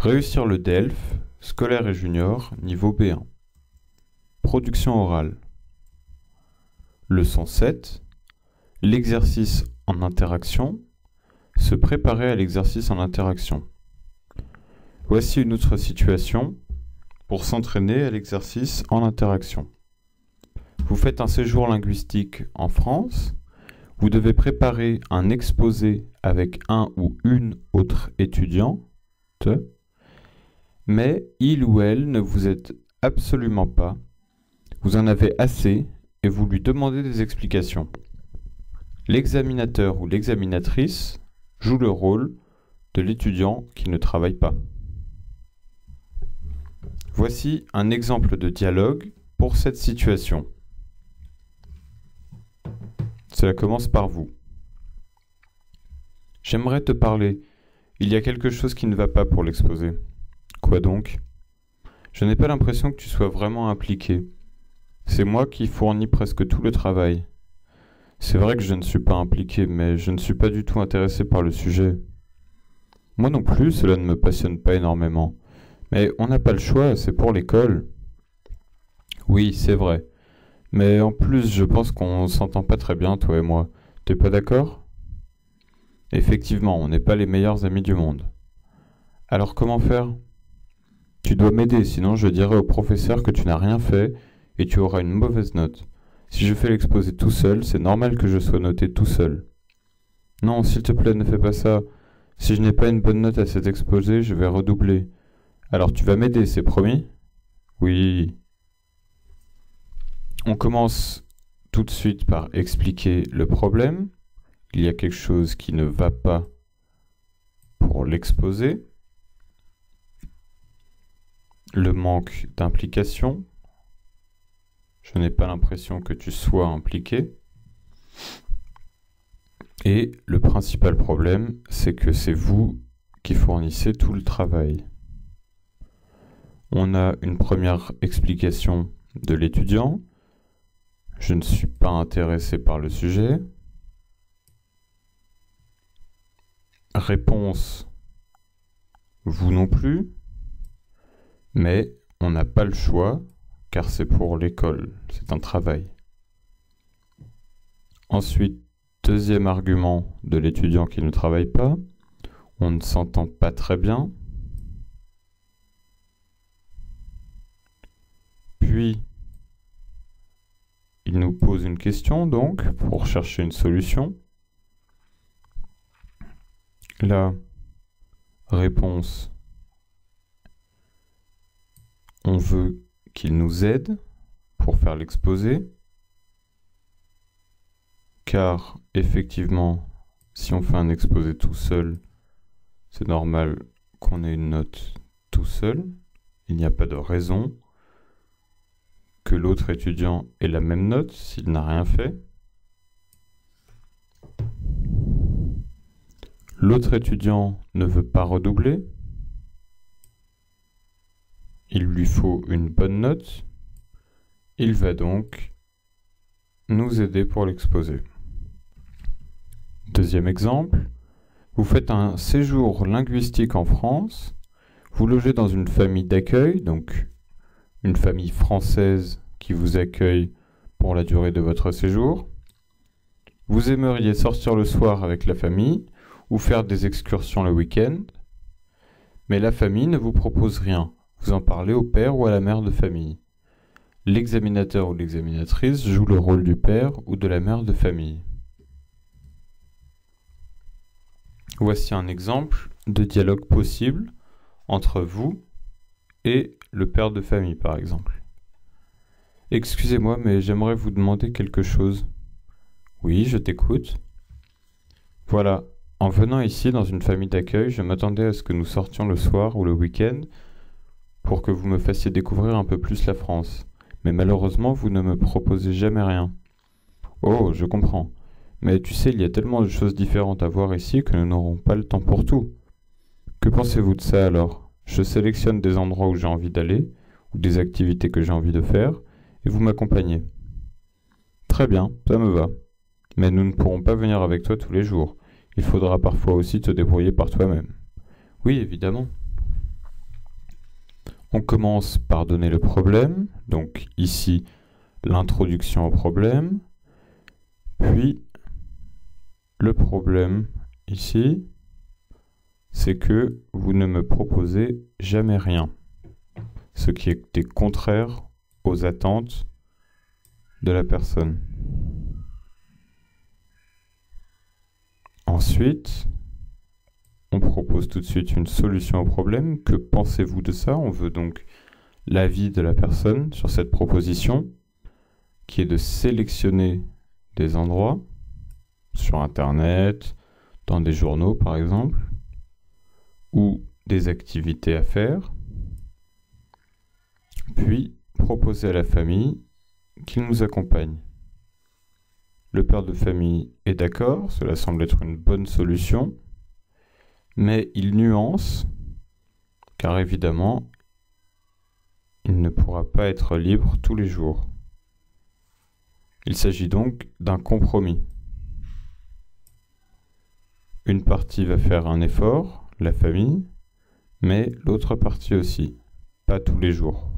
Réussir le DELF, scolaire et junior, niveau B1. Production orale. Leçon 7. L'exercice en interaction. Se préparer à l'exercice en interaction. Voici une autre situation pour s'entraîner à l'exercice en interaction. Vous faites un séjour linguistique en France. Vous devez préparer un exposé avec un ou une autre étudiante, mais il ou elle ne vous aide absolument pas. Vous en avez assez et vous lui demandez des explications. L'examinateur ou l'examinatrice joue le rôle de l'étudiant qui ne travaille pas. Voici un exemple de dialogue pour cette situation. Cela commence par vous. J'aimerais te parler. Il y a quelque chose qui ne va pas pour l'exposé. Quoi donc? Je n'ai pas l'impression que tu sois vraiment impliqué. C'est moi qui fournis presque tout le travail. C'est vrai que je ne suis pas impliqué, mais je ne suis pas du tout intéressé par le sujet. Moi non plus, cela ne me passionne pas énormément. Mais on n'a pas le choix, c'est pour l'école. Oui, c'est vrai. Mais en plus, je pense qu'on s'entend pas très bien, toi et moi. T'es pas d'accord? Effectivement, on n'est pas les meilleurs amis du monde. Alors comment faire? Tu dois m'aider, sinon je dirai au professeur que tu n'as rien fait et tu auras une mauvaise note. Si je fais l'exposé tout seul, c'est normal que je sois noté tout seul. Non, s'il te plaît, ne fais pas ça. Si je n'ai pas une bonne note à cet exposé, je vais redoubler. Alors tu vas m'aider, c'est promis? Oui. On commence tout de suite par expliquer le problème. Il y a quelque chose qui ne va pas pour l'exposé. Le manque d'implication. Je n'ai pas l'impression que tu sois impliqué. Et le principal problème, c'est que c'est vous qui fournissez tout le travail. On a une première explication de l'étudiant. Je ne suis pas intéressé par le sujet. Réponse, vous non plus. Mais on n'a pas le choix, car c'est pour l'école, c'est un travail. Ensuite, deuxième argument de l'étudiant qui ne travaille pas, on ne s'entend pas très bien. Puis, il nous pose une question, donc, pour chercher une solution. La réponse, on veut qu'il nous aide pour faire l'exposé, car effectivement, si on fait un exposé tout seul, c'est normal qu'on ait une note tout seul. Il n'y a pas de raison que l'autre étudiant ait la même note s'il n'a rien fait. L'autre étudiant ne veut pas redoubler. Il lui faut une bonne note. Il va donc nous aider pour l'exposé. Deuxième exemple, vous faites un séjour linguistique en France. Vous logez dans une famille d'accueil, donc une famille française qui vous accueille pour la durée de votre séjour. Vous aimeriez sortir le soir avec la famille ou faire des excursions le week-end, mais la famille ne vous propose rien. Vous en parlez au père ou à la mère de famille. L'examinateur ou l'examinatrice joue le rôle du père ou de la mère de famille. Voici un exemple de dialogue possible entre vous et le père de famille, par exemple. Excusez-moi, mais j'aimerais vous demander quelque chose. Oui, je t'écoute. Voilà, en venant ici dans une famille d'accueil, je m'attendais à ce que nous sortions le soir ou le week-end pour que vous me fassiez découvrir un peu plus la France. Mais malheureusement, vous ne me proposez jamais rien. Oh, je comprends. Mais tu sais, il y a tellement de choses différentes à voir ici que nous n'aurons pas le temps pour tout. Que pensez-vous de ça alors? Je sélectionne des endroits où j'ai envie d'aller, ou des activités que j'ai envie de faire, et vous m'accompagnez. Très bien, ça me va. Mais nous ne pourrons pas venir avec toi tous les jours. Il faudra parfois aussi te débrouiller par toi-même. Oui, évidemment. On commence par donner le problème, donc ici l'introduction au problème, puis le problème ici, c'est que vous ne me proposez jamais rien, ce qui est contraire aux attentes de la personne. Ensuite, on propose tout de suite une solution au problème. Que pensez-vous de ça? On veut donc l'avis de la personne sur cette proposition, qui est de sélectionner des endroits sur Internet, dans des journaux par exemple, ou des activités à faire, puis proposer à la famille qu'il nous accompagne. Le père de famille est d'accord, cela semble être une bonne solution, mais il nuance, car évidemment, il ne pourra pas être libre tous les jours. Il s'agit donc d'un compromis. Une partie va faire un effort, la famille, mais l'autre partie aussi, pas tous les jours.